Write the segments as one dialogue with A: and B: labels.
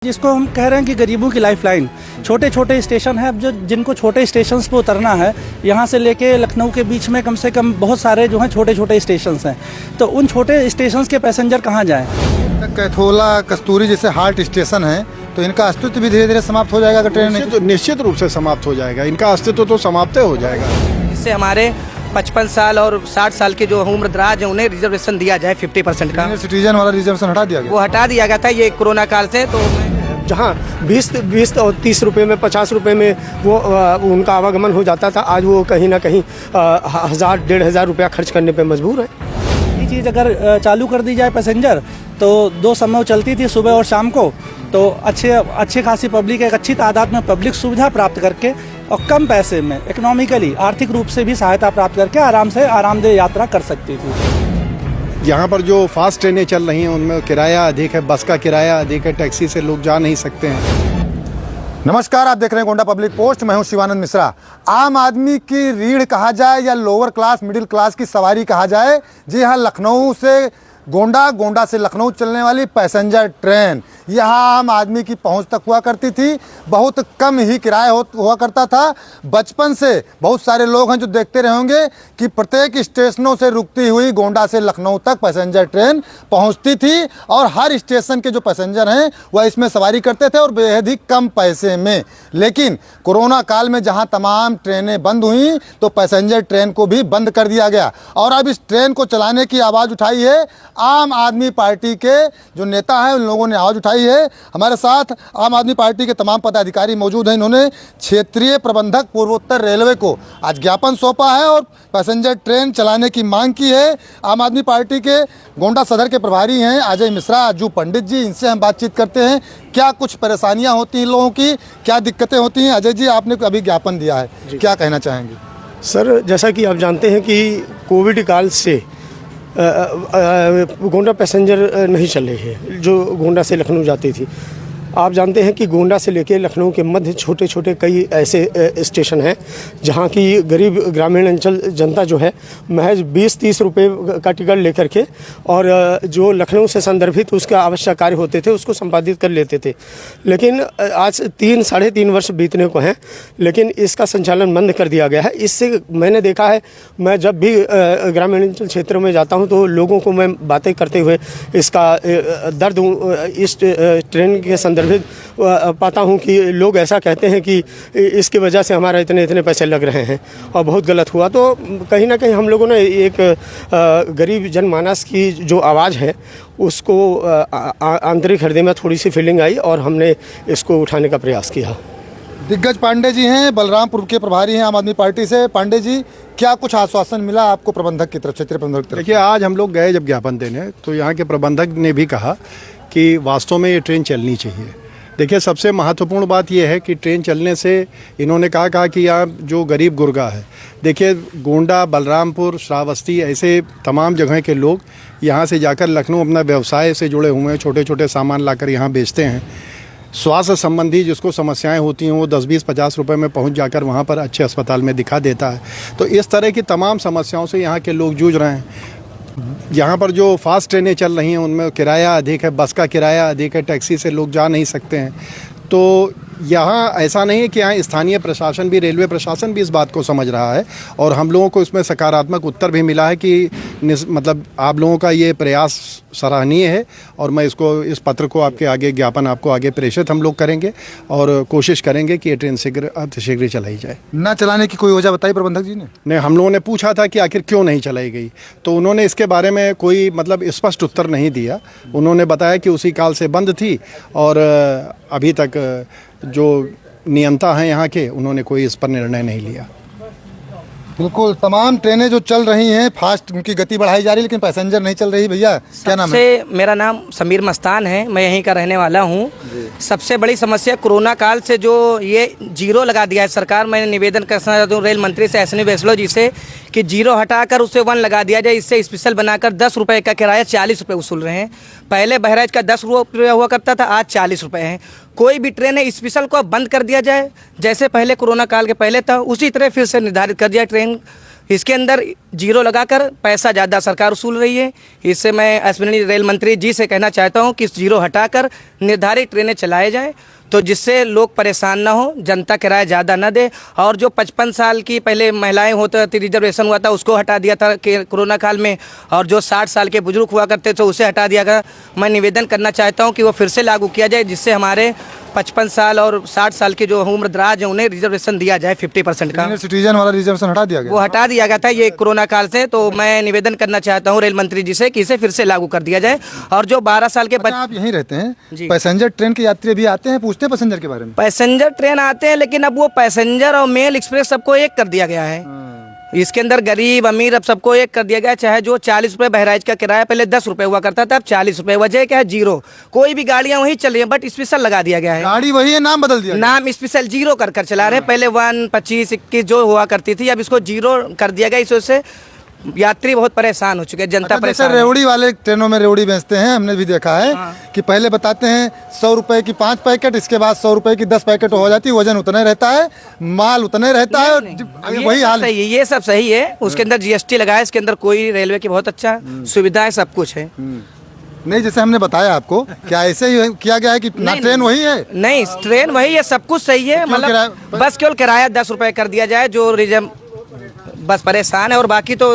A: जिसको हम कह रहे हैं कि गरीबों की लाइफलाइन, छोटे छोटे स्टेशन हैं जो जिनको छोटे स्टेशंस पे उतरना है, यहाँ से लेके लखनऊ के बीच में कम से कम बहुत सारे जो हैं छोटे छोटे स्टेशंस हैं, तो उन छोटे स्टेशंस के पैसेंजर कहाँ जाएं?
B: कैथोला, कस्तूरी जैसे हार्ट स्टेशन हैं, तो इनका अस्तित्व भी धीरे धीरे समाप्त हो जाएगा अगर ट्रेन
C: निश्चित रूप से समाप्त हो जाएगा। इनका अस्तित्व तो समाप्त हो जाएगा।
D: इससे हमारे 55 साल और 60 साल के जो उम्रदराज हैं उन्हें रिजर्वेशन दिया जाए 50% का।
B: सिटीजन वाला रिजर्वेशन हटा दिया गया,
D: वो हटा दिया गया था ये कोरोना काल से। तो
E: जहाँ 20 और 30 रुपये में, 50 रुपये में वो उनका आवागमन हो जाता था, आज वो कहीं ना कहीं 1000-1500 रुपया खर्च करने पे मजबूर है।
A: ये चीज़ अगर चालू कर दी जाए पैसेंजर, तो 2 समय चलती थी, सुबह और शाम को, तो अच्छे खासी पब्लिक, एक अच्छी तादाद में पब्लिक सुविधा प्राप्त करके और कम पैसे में इकोनॉमिकली आर्थिक रूप से भी सहायता प्राप्त करके आराम से आरामदेह यात्रा कर सकती थी।
C: यहाँ पर जो फास्ट ट्रेनें चल रही हैं उनमें किराया अधिक है, बस का किराया अधिक है, टैक्सी से लोग जा नहीं सकते हैं।
B: नमस्कार, आप देख रहे हैं गोंडा पब्लिक पोस्ट। मैं हूं शिवानंद मिश्रा। आम आदमी की रीढ़ कहा जाए या लोअर क्लास, मिडिल क्लास की सवारी कहा जाए, जी हाँ, लखनऊ से गोंडा, गोंडा से लखनऊ चलने वाली पैसेंजर ट्रेन यहाँ आम आदमी की पहुँच तक हुआ करती थी। बहुत कम ही किराया हुआ करता था। बचपन से बहुत सारे लोग हैं जो देखते रहे होंगे कि प्रत्येक स्टेशनों से रुकती हुई गोंडा से लखनऊ तक पैसेंजर ट्रेन पहुँचती थी और हर स्टेशन के जो पैसेंजर हैं वह इसमें सवारी करते थे और बेहद ही कम पैसे में। लेकिन कोरोना काल में जहाँ तमाम ट्रेनें बंद हुई तो पैसेंजर ट्रेन को भी बंद कर दिया गया और अब इस ट्रेन को चलाने की आवाज़ उठाई है आम आदमी पार्टी के जो नेता हैं, उन लोगों ने आवाज़ उठाई है। हमारे साथ आम आदमी पार्टी के तमाम पदाधिकारी मौजूद हैं। इन्होंने क्षेत्रीय प्रबंधक पूर्वोत्तर रेलवे को आज ज्ञापन सौंपा है और पैसेंजर ट्रेन चलाने की मांग की है। आम आदमी पार्टी के गोंडा सदर के प्रभारी हैं अजय मिश्रा, अज्जू पंडित जी, इनसे हम बातचीत करते हैं। क्या कुछ परेशानियाँ होती हैं लोगों की, क्या दिक्कतें होती हैं? अजय जी, आपने अभी ज्ञापन दिया है, क्या कहना चाहेंगे?
E: सर, जैसा कि आप जानते हैं कि कोविड काल से गोंडा पैसेंजर नहीं चल रही है जो गोंडा से लखनऊ जाती थी। आप जानते हैं कि गोंडा से लेकर लखनऊ के मध्य छोटे छोटे कई ऐसे स्टेशन हैं जहां की गरीब ग्रामीण अंचल जनता जो है महज 20-30 रुपये का टिकट लेकर के और जो लखनऊ से संदर्भित उसका आवश्यक कार्य होते थे उसको संपादित कर लेते थे। लेकिन आज 3-3.5 वर्ष बीतने को हैं, लेकिन इसका संचालन बंद कर दिया गया है। इससे मैंने देखा है, मैं जब भी ग्रामीण अंचल क्षेत्रों में जाता हूँ तो लोगों को मैं बातें करते हुए इसका दर्द इस ट्रेन के संदर्भ पाता हूं कि लोग ऐसा कहते हैं कि इसकी वजह से हमारा इतने पैसे लग रहे हैं और बहुत गलत हुआ। तो कहीं ना कहीं हम लोगों ने एक गरीब जनमानस की जो आवाज़ है उसको आंतरिक हृदय में थोड़ी सी फीलिंग आई और हमने इसको उठाने का प्रयास किया।
B: दिग्गज पांडे जी हैं, बलरामपुर के प्रभारी हैं आम आदमी पार्टी से। पांडे जी, क्या कुछ आश्वासन मिला आपको प्रबंधक की तरफ, क्षेत्रीय प्रबंधक की तरफ?
C: देखिए, आज हम लोग गए जब ज्ञापन देने, तो यहाँ के प्रबंधक ने भी कहा कि वास्तव में ये ट्रेन चलनी चाहिए। देखिए, सबसे महत्वपूर्ण बात यह है कि ट्रेन चलने से इन्होंने कहा कि यहाँ जो गरीब गुरगा है, देखिए गोंडा, बलरामपुर, श्रावस्ती, ऐसे तमाम जगह के लोग यहाँ से जाकर लखनऊ अपना व्यवसाय से जुड़े हुए हैं, छोटे छोटे सामान लाकर यहाँ बेचते हैं। स्वास्थ्य संबंधी जिसको समस्याएं होती हैं वो 10-20-50 रुपए में पहुँच जाकर वहाँ पर अच्छे अस्पताल में दिखा देता है। तो इस तरह की तमाम समस्याओं से यहाँ के लोग जूझ रहे हैं। यहाँ पर जो फास्ट ट्रेनें चल रही हैं उनमें किराया अधिक है, बस का किराया अधिक है, टैक्सी से लोग जा नहीं सकते हैं। तो यहाँ ऐसा नहीं है कि यहाँ स्थानीय प्रशासन भी, रेलवे प्रशासन भी इस बात को समझ रहा है और हम लोगों को इसमें सकारात्मक उत्तर भी मिला है कि मतलब आप लोगों का ये प्रयास सराहनीय है और मैं इस पत्र को आपके आगे, ज्ञापन आपको आगे प्रेषित हम लोग करेंगे और कोशिश करेंगे कि ये ट्रेन शीघ्र चलाई जाए।
B: न चलाने की कोई वजह बताई प्रबंधक जी ने?
C: नहीं, हम लोगों ने पूछा था कि आखिर क्यों नहीं चलाई गई, तो उन्होंने इसके बारे में कोई मतलब स्पष्ट उत्तर नहीं दिया। उन्होंने बताया कि उसी काल से बंद थी और अभी तक जो नियंता हैं यहाँ के, उन्होंने कोई इस पर निर्णय नहीं लिया।
B: बिल्कुल, तमाम ट्रेनें जो चल रही हैं फास्ट, उनकी गति बढ़ाई जा रही है, लेकिन पैसेंजर नहीं चल रही। भैया, क्या नाम है?
D: मेरा नाम समीर मस्तान है, मैं यहीं का रहने वाला हूँ। सबसे बड़ी समस्या कोरोना काल से जो ये जीरो लगा दिया है सरकार, मैं निवेदन करना चाहता हूँ रेल मंत्री से एसनी वैष्णो जी से कि जीरो हटाकर उसे 1 लगा दिया जाए। इससे स्पेशल बनाकर 10 रुपये का किराया 40 रुपये वसूल रहे हैं। पहले बहराइच का 10 रुपये हुआ करता था, आज 40 रुपये हैं। कोई भी ट्रेन है स्पेशल को बंद कर दिया जाए, जैसे पहले कोरोना काल के पहले था उसी तरह फिर से निर्धारित कर दिया ट्रेन इसके अंदर जीरो लगाकर पैसा ज़्यादा सरकार वसूल रही है। इससे मैं एसपी रेल मंत्री जी से कहना चाहता हूं कि जीरो हटाकर निर्धारित ट्रेनें चलाए जाएं, तो जिससे लोग परेशान ना हो, जनता किराया ज़्यादा ना दे। और जो 55 साल की पहले महिलाएं होता थी, रिजर्वेशन हुआ था, उसको हटा दिया था कोरोना काल में, और जो 60 साल के बुजुर्ग हुआ करते थे उसे हटा दिया गया। मैं निवेदन करना चाहता हूं कि वो फिर से लागू किया जाए, जिससे हमारे 55 साल और 60 साल के जो उम्र दराज हैं उन्हें रिजर्वेशन दिया जाए 50% का।
B: सीनियर सिटीजन वाला रिजर्वेशन हटा दिया गया।
D: वो हटा दिया गया था ये कोरोना काल से। तो मैं निवेदन करना चाहता हूँ रेल मंत्री जी से कि इसे फिर से लागू कर दिया जाए। और जो 12 साल के
B: अच्छा, आप यहीं रहते हैं,
D: जी।
B: पैसेंजर ट्रेन के यात्री भी आते हैं, पूछते हैं पैसेंजर के बारे में?
D: पैसेंजर ट्रेन आते हैं, लेकिन अब वो पैसेंजर और मेल एक्सप्रेस सबको एक कर दिया गया है। इसके अंदर गरीब अमीर अब सबको एक कर दिया गया। चाहे जो 40 रुपये बहराइच का किराया पहले 10 रुपये हुआ करता था, अब 40 रुपये। वजह क्या है? जीरो। कोई भी गाड़ियां वहीं चल रही हैं, बट स्पेशल लगा दिया गया है।
B: गाड़ी वही है, नाम बदल दिया गया।
D: नाम स्पेशल जीरो कर चला रहे हैं। पहले 1, 25, 21 जो हुआ करती थी, अब इसको जीरो कर दिया गया। इस वजह से यात्री बहुत परेशान हो चुके हैं, जनता
B: अच्छा, जैसे
D: परेशान है।
B: रेवड़ी वाले ट्रेनों में रेवड़ी बेचते हैं, हमने भी देखा है कि पहले बताते हैं 100 रुपए की 5 पैकेट, इसके बाद 100 रुपए की 10 पैकेट हो जाती है, वजन उतना रहता है, माल उतने रहता है, और वही हाल है।
D: सही है, ये सब सही है। उसके अंदर जीएसटी लगाया, इसके अंदर कोई रेलवे की बहुत अच्छा सुविधा है, सब कुछ है।
B: नहीं, जैसे हमने बताया आपको, क्या ऐसे ही किया गया है कि ना ट्रेन वही है?
D: नहीं, ट्रेन वही है, सब कुछ सही है। मतलब बस केवल किराया 10 रुपए कर दिया जाए, जो रिजर्व बस परेशान है। और बाकी तो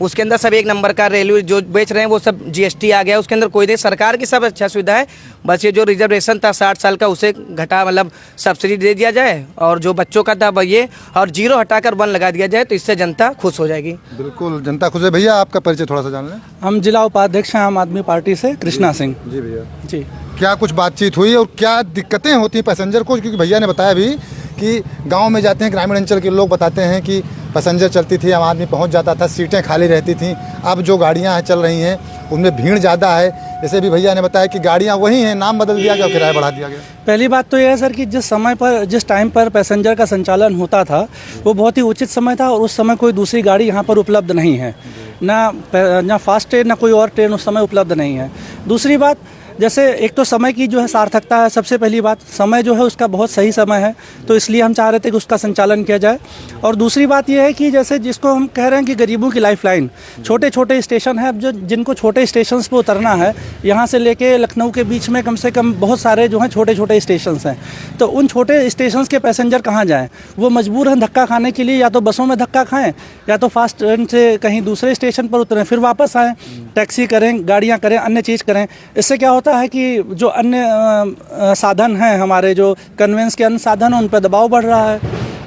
D: उसके अंदर सब एक नंबर का रेलवे जो बेच रहे हैं वो सब जीएसटी आ गया, उसके अंदर कोई नहीं। सरकार की सब अच्छा सुविधा है, बस ये जो रिजर्वेशन था 60 साल का उसे घटा, मतलब सब्सिडी दे दिया जाए। और जो बच्चों का था ये, और जीरो हटाकर 1 लगा दिया जाए, तो इससे जनता खुश हो जाएगी।
B: बिल्कुल, जनता खुश है। भैया, आपका परिचय थोड़ा सा जान लें।
A: हम जिला उपाध्यक्ष हैं आम आदमी पार्टी से, कृष्णा सिंह
B: जी भैया,
A: जी।
B: क्या कुछ बातचीत हुई और क्या दिक्कतें होती हैं पैसेंजर को? क्योंकि भैया ने बताया भी कि गांव में जाते हैं, ग्रामीण अंचल के लोग बताते हैं कि पैसेंजर चलती थी, आम आदमी पहुंच जाता था, सीटें खाली रहती थी। अब जो गाड़ियां चल रही हैं उनमें भीड़ ज़्यादा है। जैसे भी भैया ने बताया कि गाड़ियां वही हैं, नाम बदल दिया गया और किराया बढ़ा दिया गया।
A: पहली बात तो यह है सर कि जिस टाइम पर पैसेंजर का संचालन होता था वो बहुत ही उचित समय था, और उस समय कोई दूसरी गाड़ी यहाँ पर उपलब्ध नहीं है, ना फास्ट ट्रेन ना कोई और ट्रेन उस समय उपलब्ध नहीं है। दूसरी बात, जैसे एक तो समय की जो है सार्थकता है, सबसे पहली बात समय जो है उसका बहुत सही समय है, तो इसलिए हम चाह रहे थे कि उसका संचालन किया जाए। और दूसरी बात यह है कि जैसे जिसको हम कह रहे हैं कि गरीबों की लाइफलाइन, छोटे छोटे स्टेशन है, जो जिनको छोटे स्टेशंस पर उतरना है, यहाँ से लेके लखनऊ के बीच में कम से कम बहुत सारे जो हैं छोटे छोटे स्टेशंस हैं, तो उन छोटे स्टेशंस के पैसेंजर कहाँ जाएँ? वो मजबूर हैं धक्का खाने के लिए, या तो बसों में धक्का खाएँ, या तो फास्ट ट्रेन से कहीं दूसरे स्टेशन पर उतरें, फिर वापस आएँ, टैक्सी करें, गाड़ियाँ करें, अन्य चीज़ करें। इससे क्या होता है कि जो अन्य साधन हैं, हमारे जो कन्वेंस के अन्य साधन हैं, उन पर दबाव बढ़ रहा है।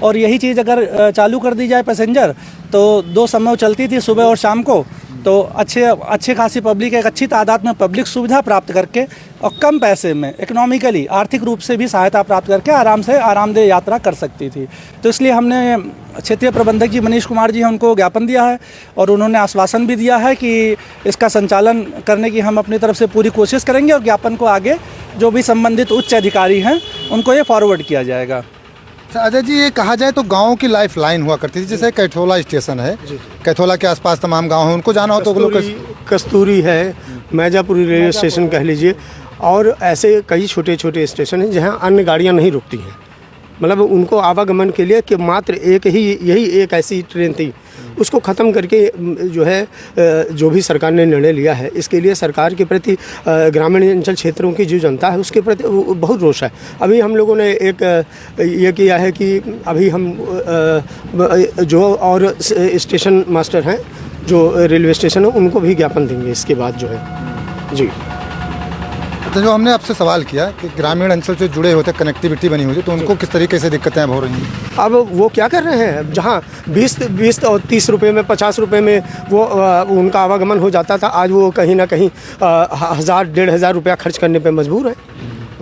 A: और यही चीज़ अगर चालू कर दी जाए पैसेंजर, तो 2 समय चलती थी, सुबह और शाम को, तो अच्छे खासी पब्लिक, एक अच्छी तादाद में पब्लिक सुविधा प्राप्त करके और कम पैसे में इकोनॉमिकली आर्थिक रूप से भी सहायता प्राप्त करके आरामदेह यात्रा कर सकती थी। तो इसलिए हमने क्षेत्रीय प्रबंधक जी मनीष कुमार जी हैं, उनको ज्ञापन दिया है, और उन्होंने आश्वासन भी दिया है कि इसका संचालन करने की हम अपनी तरफ से पूरी कोशिश करेंगे, और ज्ञापन को आगे जो भी संबंधित उच्च अधिकारी हैं उनको ये फॉरवर्ड किया जाएगा।
B: अजय जी, ये कहा जाए तो गाँव की लाइफ लाइन हुआ करती थी, जैसे कैथोला स्टेशन है, कैथोला के आसपास तमाम गाँव हैं, उनको जाना हो तो वो लोग
E: कस्तूरी है, मैजापुरी रेलवे स्टेशन कह लीजिए, और ऐसे कई छोटे छोटे स्टेशन हैं जहाँ अन्य गाड़ियाँ नहीं रुकती हैं। मतलब उनको आवागमन के लिए कि मात्र यही एक ऐसी ट्रेन थी, उसको ख़त्म करके जो है जो भी सरकार ने निर्णय लिया है, इसके लिए सरकार के प्रति ग्रामीण अंचल क्षेत्रों की जो जनता है उसके प्रति बहुत रोष है। अभी हम लोगों ने एक ये किया है कि अभी हम जो और स्टेशन मास्टर हैं जो रेलवे स्टेशन है उनको भी ज्ञापन देंगे इसके बाद जो है जी।
B: तो जो हमने आपसे सवाल किया कि ग्रामीण अंचल से जुड़े होते कनेक्टिविटी बनी होती, तो उनको किस तरीके से दिक्कतें हो रही हैं?
E: अब वो क्या कर रहे हैं, जहाँ 20 और 30 रुपये में, 50 रुपये में वो उनका आवागमन हो जाता था, आज वो कहीं ना कहीं 1000-1500 रुपया खर्च करने पे मजबूर है।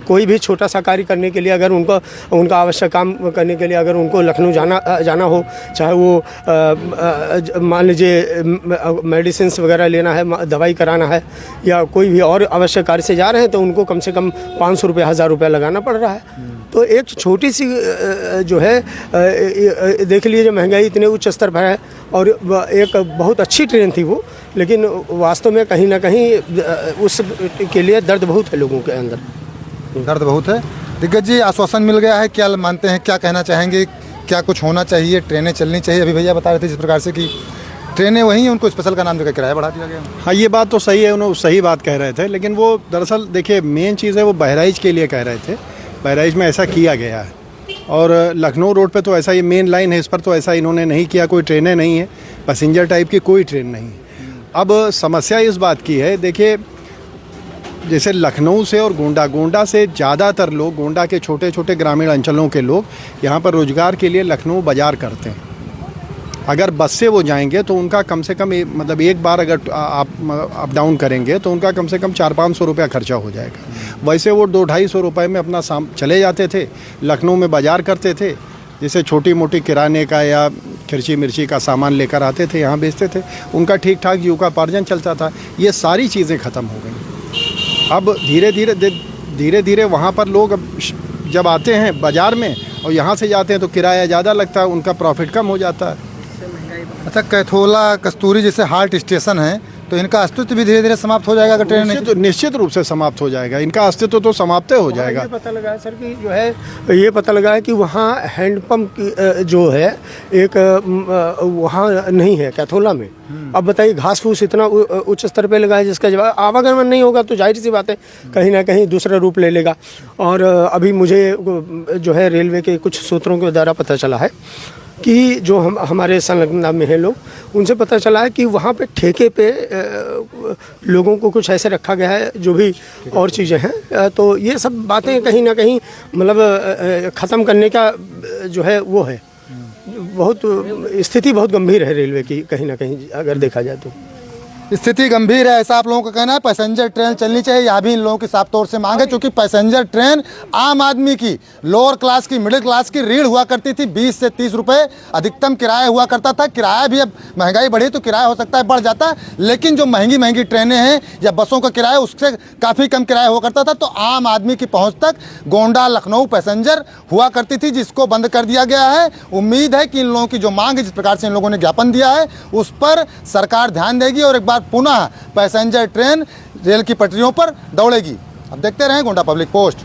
E: कोई भी छोटा सा कार्य करने के लिए अगर उनका आवश्यक काम करने के लिए अगर उनको लखनऊ जाना हो, चाहे वो मान लीजिए मेडिसिन वगैरह लेना है, दवाई कराना है, या कोई भी और आवश्यक कार्य से जा रहे हैं, तो उनको कम से कम 500 रुपये 1000 रुपया लगाना पड़ रहा है। तो एक छोटी सी जो है देख लीजिए, महंगाई इतने उच्च स्तर पर है, और एक बहुत अच्छी ट्रेन थी वो, लेकिन वास्तव में कहीं ना कहीं उसके लिए दर्द बहुत है लोगों के अंदर।
B: दर्द बहुत है। दिग्गज जी, आश्वासन मिल गया है, क्या मानते हैं, क्या कहना चाहेंगे क्या कुछ होना चाहिए, ट्रेनें चलनी चाहिए? अभी भैया बता रहे थे जिस प्रकार से कि ट्रेनें वही हैं, उनको स्पेशल का नाम देकर किराया बढ़ा दिया गया।
C: हाँ, ये बात तो सही है, उन्होंने सही बात कह रहे थे, लेकिन वो दरअसल देखिए मेन चीज़ है वो बहराइच के लिए कह रहे थे। बहराइच में ऐसा किया गया है और लखनऊ रोड पे तो ऐसा, ये मेन लाइन है, इस पर तो ऐसा इन्होंने नहीं किया। कोई ट्रेनें नहीं है, पैसेंजर टाइप की कोई ट्रेन नहीं है। अब समस्या इस बात की है, देखिए जैसे लखनऊ से और गोंडा से ज़्यादातर लोग, गोंडा के छोटे छोटे ग्रामीण अंचलों के लोग यहाँ पर रोज़गार के लिए लखनऊ बाज़ार करते हैं। अगर बस से वो जाएंगे तो उनका कम से कम मतलब एक बार अगर आप अप डाउन करेंगे तो उनका कम से कम 400-500 रुपया खर्चा हो जाएगा। वैसे वो 200-250 रुपये में अपना चले जाते थे, लखनऊ में बाज़ार करते थे, जैसे छोटी मोटी किराने का या खिरची मिर्ची का सामान लेकर आते थे, यहाँ बेचते थे, उनका ठीक ठाक जीविकोपार्जन चलता था। ये सारी चीज़ें ख़त्म हो गई। अब धीरे धीरे वहाँ पर लोग जब आते हैं बाज़ार में और यहाँ से जाते हैं तो किराया ज़्यादा लगता है, उनका प्रॉफिट कम हो जाता है।
B: अच्छा, कैथोला कस्तूरी जैसे हाल्ट स्टेशन है तो इनका अस्तित्व भी धीरे धीरे समाप्त हो जाएगा अगर ट्रेन नहीं?
C: निश्चित रूप से समाप्त हो जाएगा, इनका अस्तित्व तो समाप्त हो जाएगा।
E: ये पता लगा है सर कि जो है, ये पता लगा है कि वहाँ हैंडपम्प की जो है एक वहाँ नहीं है कैथोला में। अब बताइए, घास फूस इतना उच्च स्तर पे लगा है जिसका जवाब आवागमन नहीं होगा तो जाहिर सी बात है कहीं ना कहीं दूसरा रूप ले लेगा। और अभी मुझे जो है रेलवे के कुछ सूत्रों के द्वारा पता चला है कि जो हमारे संलग्नता में हैं लोग, उनसे पता चला है कि वहाँ पे ठेके पे लोगों को कुछ ऐसे रखा गया है जो भी और चीज़ें हैं। तो ये सब बातें कहीं ना कहीं मतलब ख़त्म करने का जो है वो है, बहुत स्थिति बहुत गंभीर है रेलवे की कहीं ना कहीं अगर देखा जाए तो।
B: स्थिति गंभीर है ऐसा आप लोगों का कहना है। पैसेंजर ट्रेन चलनी चाहिए, यह भी इन लोगों की साफ तौर से मांग है, क्योंकि पैसेंजर ट्रेन आम आदमी की, लोअर क्लास की, मिडिल क्लास की रीढ़ हुआ करती थी। 20 से 30 रुपए अधिकतम किराया हुआ करता था। किराया भी अब महंगाई बढ़ी तो किराया हो सकता है बढ़ जाता है, लेकिन जो महंगी महंगी ट्रेनें हैं या बसों का किराया उससे काफ़ी कम किराया हुआ करता था। तो आम आदमी की पहुँच तक गोंडा लखनऊ पैसेंजर हुआ करती थी, जिसको बंद कर दिया गया है। उम्मीद है कि इन लोगों की जो मांग है, जिस प्रकार से इन लोगों ने ज्ञापन दिया है, उस पर सरकार ध्यान देगी और एक बार पुनः पैसेंजर ट्रेन रेल की पटरियों पर दौड़ेगी। अब देखते रहें गोंडा पब्लिक पोस्ट।